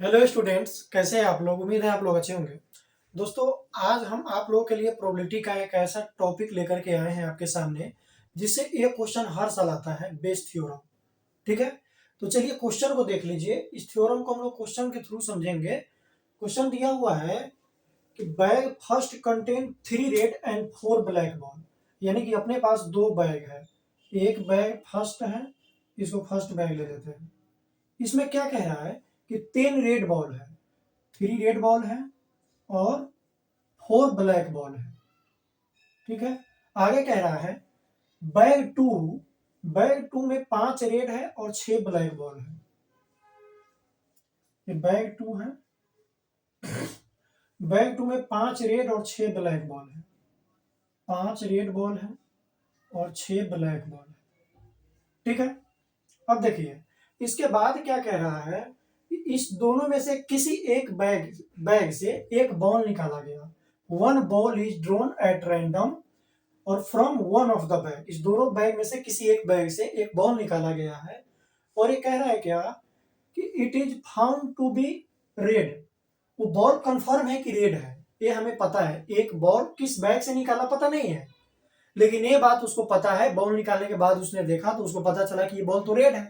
Hello students, कैसे हैं आप लोग। उम्मीद है आप लोग अच्छे होंगे। दोस्तों, आज हम आप लोगों के लिए प्रोबेबिलिटी का एक ऐसा टॉपिक लेकर के आए हैं आपके सामने जिससे एक क्वेश्चन हर साल आता है, बेस थ्योरम। ठीक है, तो चलिए क्वेश्चन को देख लीजिए। इस थ्योरम को हम लोग क्वेश्चन के थ्रू समझेंगे। क्वेश्चन दिया हुआ है कि bag first contain 3 red and 4 black ball. यानी कि अपने पास दो बैग है, एक बैग फर्स्ट है, इसको फर्स्ट बैग ले लेते हैं। इसमें क्या कह रहा है कि 10 रेड बॉल है, 3 रेड बॉल है और 4 ब्लैक बॉल है। ठीक है, आगे कह रहा है बैग टू में 5 रेड है और 6 ब्लैक बॉल है। ये बैग 2 है, बैग 2 में 5 रेड और 6 ब्लैक बॉल है। 5 रेड बॉल है और 6 ब्लैक बॉल है। ठीक है, अब देखिए इसके बाद क्या कह रहा है कि इस दोनों में से किसी एक बैग से एक बॉल निकाला गया। One ball is drawn at random और from one of the bag. इस दोनों बैग में से किसी एक बैग से एक बॉल निकाला गया है और ये कह रहा है क्या कि it is found to be red. वो बॉल कंफर्म है कि रेड है, ये हमें पता है। एक बॉल किस बैग से निकाला पता नहीं है, लेकिन ये बात उसको पता है। बॉल निकालने के बाद उसने देखा तो उसको पता चला कि ये बॉल तो रेड है।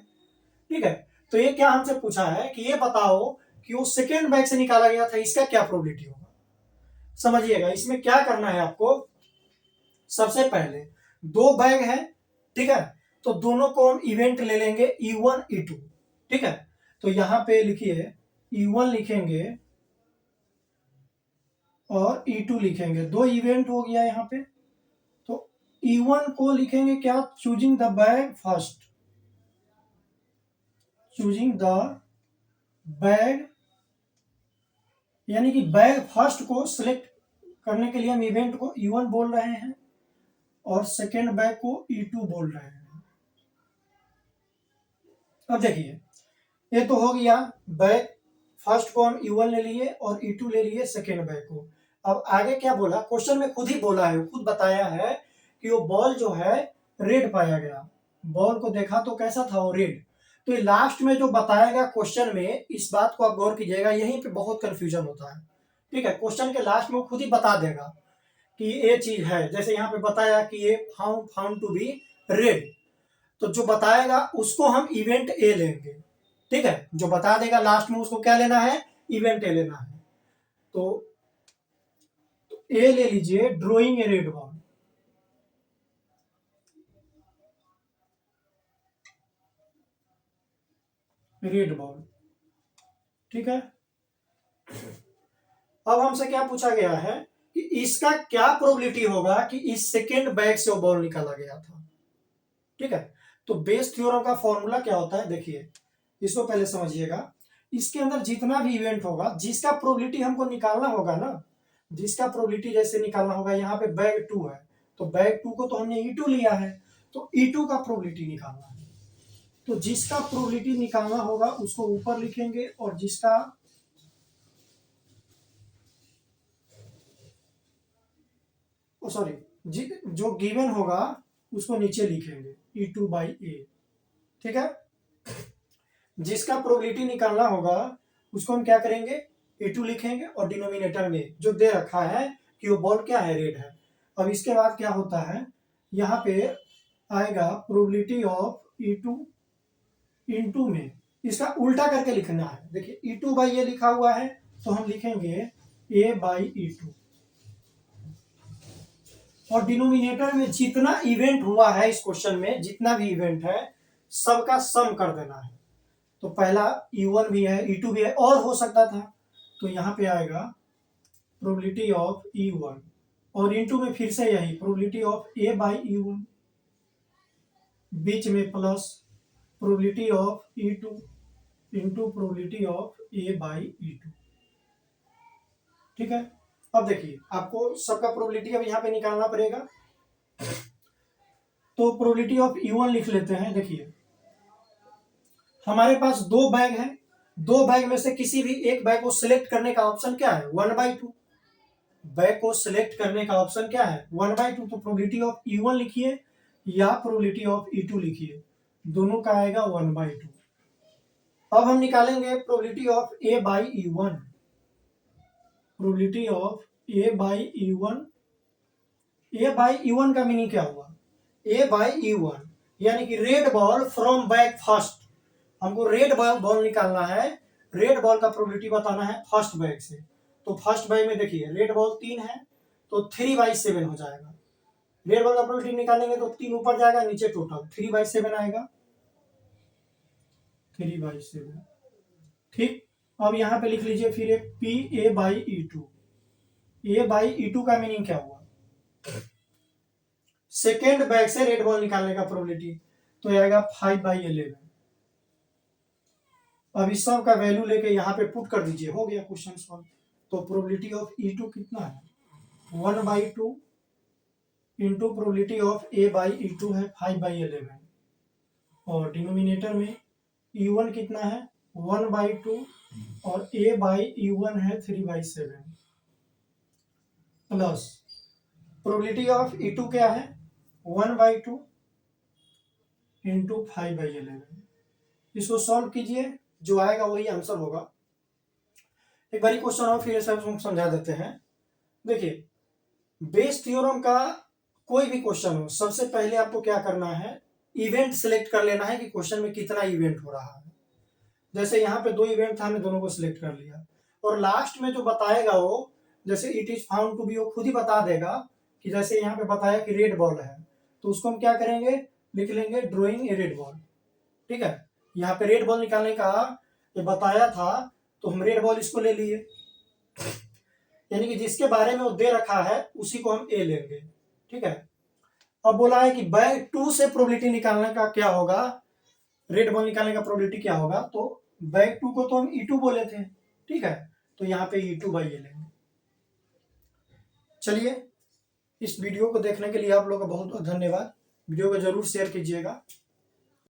ठीक है, तो ये क्या हमसे पूछा है कि ये बताओ कि वो सेकेंड बैग से निकाला गया था, इसका क्या प्रोबेबिलिटी होगा। समझिएगा इसमें क्या करना है आपको। सबसे पहले दो बैग है, ठीक है, तो दोनों को हम इवेंट ले लेंगे E1 E2। ठीक है, तो यहां पे लिखिए E1 लिखेंगे और E2 लिखेंगे। दो इवेंट हो गया यहां पे। तो E1 को लिखेंगे क्या, choosing the bag first. Choosing the bag यानी कि बैग फर्स्ट को सिलेक्ट करने के लिए हम इवेंट को E1 बोल रहे हैं और सेकेंड बैग को E2 बोल रहे हैं। अब देखिए ये तो हो गया, बैग फर्स्ट को हम E1 ले लिए और E2 ले लिए सेकेंड बैग को। अब आगे क्या बोला, क्वेश्चन में खुद ही बोला है, खुद बताया है कि वो बॉल जो है रेड पाया गया। बॉल को देखा तो कैसा था, वो रेड। तो ये लास्ट में जो बताया गया क्वेश्चन में, इस बात को आप गौर कीजिएगा, यहीं पे बहुत कंफ्यूजन होता है। ठीक है, क्वेश्चन के लास्ट में वो खुद ही बता देगा कि ये चीज है। जैसे यहाँ पे बताया कि ये फाउंड टू बी रेड, तो जो बताएगा उसको हम इवेंट ए लेंगे। ठीक है, जो बता देगा लास्ट में उसको क्या लेना है, इवेंट ए लेना है। तो ए ले लीजिए, drawing a red ball. Red ball, ठीक है। अब हमसे क्या पूछा गया है कि इसका क्या प्रोबेबिलिटी होगा कि इस सेकेंड बैग से वो बॉल निकाला गया था। ठीक है, तो बेस थ्योरम का फॉर्मूला क्या होता है, देखिए इसको पहले समझिएगा। इसके अंदर जितना भी इवेंट होगा, जिसका प्रोबेबिलिटी हमको निकालना होगा ना, जिसका प्रोबेबिलिटी जैसे निकालना होगा, यहाँ पे बैग 2 है तो बैग 2 को तो हमने E2 लिया है, तो E2 का प्रोबेबिलिटी निकालना है। तो जिसका प्रोबेबिलिटी निकालना होगा उसको ऊपर लिखेंगे और जिसका सॉरी जो गिवन होगा उसको नीचे लिखेंगे E2/A। ठीक है, जिसका प्रोबेबिलिटी निकालना होगा उसको हम क्या करेंगे, E2 लिखेंगे और डिनोमिनेटर में जो दे रखा है कि वो बॉल क्या है, रेड है। अब इसके बाद क्या होता है, यहाँ पे आएगा प्रोबेबिलिटी ऑफ E2 इनटू में, इसका उल्टा करके लिखना है। देखिए E2/A लिखा हुआ है तो हम लिखेंगे A/E2 और डिनोमिनेटर में जितना इवेंट हुआ है इस क्वेश्चन में, जितना भी इवेंट है सबका सम कर देना है। तो पहला E1 भी है, E2 भी है और हो सकता था, तो यहाँ पे आएगा प्रोबेबिलिटी ऑफ E1 और इनटू में फिर से यही प्रोबेबिलिटी ऑफ A/E1, बीच में plus probability of E2 into probability of A/E2। ठीक है, अब देखिए आपको सबका प्रोबेबिलिटी अब यहाँ पे निकालना पड़ेगा। तो प्रोबेबिलिटी ऑफ E1 लिख लेते हैं। देखिए हमारे पास दो बैग हैं, दो बैग में से किसी भी एक बैग को सिलेक्ट करने का ऑप्शन क्या है, 1/2। बैग को सिलेक्ट करने का ऑप्शन क्या है, 1/2। तो प्रोबेबिलिटी ऑफ E1 लिखिए या प्रोबेबिलिटी ऑफ E2 लिखिए, दोनों का आएगा 1/2। अब हम निकालेंगे probability of A by E one. Probability of A by E one. A by E one का मीनिंग क्या हुआ? ए बाई ई वन यानी कि red ball from back first. हमको रेड बॉल निकालना है, रेड बॉल का प्रोबेबिलिटी बताना है फर्स्ट बैग से। तो फर्स्ट बैग में देखिए रेड बॉल 3 है तो 3/7 हो जाएगा। रेड बॉल का प्रोबेबिलिटी निकालेंगे तो 3 ऊपर जाएगा, नीचे टोटल 3/7 आएगा, 3/7। ठीक, अब यहाँ पे लिख लीजिए फिर एक P A by E two. A by E two का मीनिंग क्या हुआ? सेकेंड बैग से रेड बॉल निकालने का प्रोबेबिलिटी, तो आएगा 5/11। अब इस सब का वैल्यू लेके यहाँ पे पुट कर दीजिए, हो गया क्वेश्चन सॉल्व। तो प्रोबेबिलिटी ऑफ ई टू कितना है? 1/2 into probability of A by E two है 5/11 और डिनोमिनेटर में ई वन कितना है? 1/2 और ए बाई ई वन है 3/7 plus probability of E two क्या है? 1/2 इंटू 5/11। इसको सॉल्व कीजिए, जो आएगा वही आंसर होगा। एक बारी क्वेश्चन और फिर समझा देते हैं। देखिए बेस थ्योरम का कोई भी क्वेश्चन हो, सबसे पहले आपको क्या करना है? इवेंट सिलेक्ट कर लेना है कि क्वेश्चन में कितना इवेंट हो रहा है। जैसे यहाँ पे 2 इवेंट था, हमने दोनों को सिलेक्ट कर लिया और लास्ट में जो बताएगा वो, जैसे it is found to be, वो खुद ही बता देगा कि जैसे यहाँ पे बताया कि रेड बॉल है तो उसको हम क्या करेंगे? लिख लेंगे ड्रॉइंग ए रेड बॉल। ठीक है, यहाँ पे रेड बॉल निकालने का ये बताया था तो हम रेड बॉल इसको ले लिए, यानी कि जिसके बारे में वो दे रखा है उसी को हम ए लेंगे। ठीक है, अब बोला है कि बैग 2 से प्रोबेबिलिटी निकालने का क्या होगा, रेड बॉल निकालने का प्रोबेबिलिटी क्या होगा? तो बैग 2 को तो हम E2 बोले थे। ठीक है, तो यहाँ पे E2/A लेंगे। चलिए, इस वीडियो को देखने के लिए आप लोगों का बहुत बहुत धन्यवाद। वीडियो को जरूर शेयर कीजिएगा।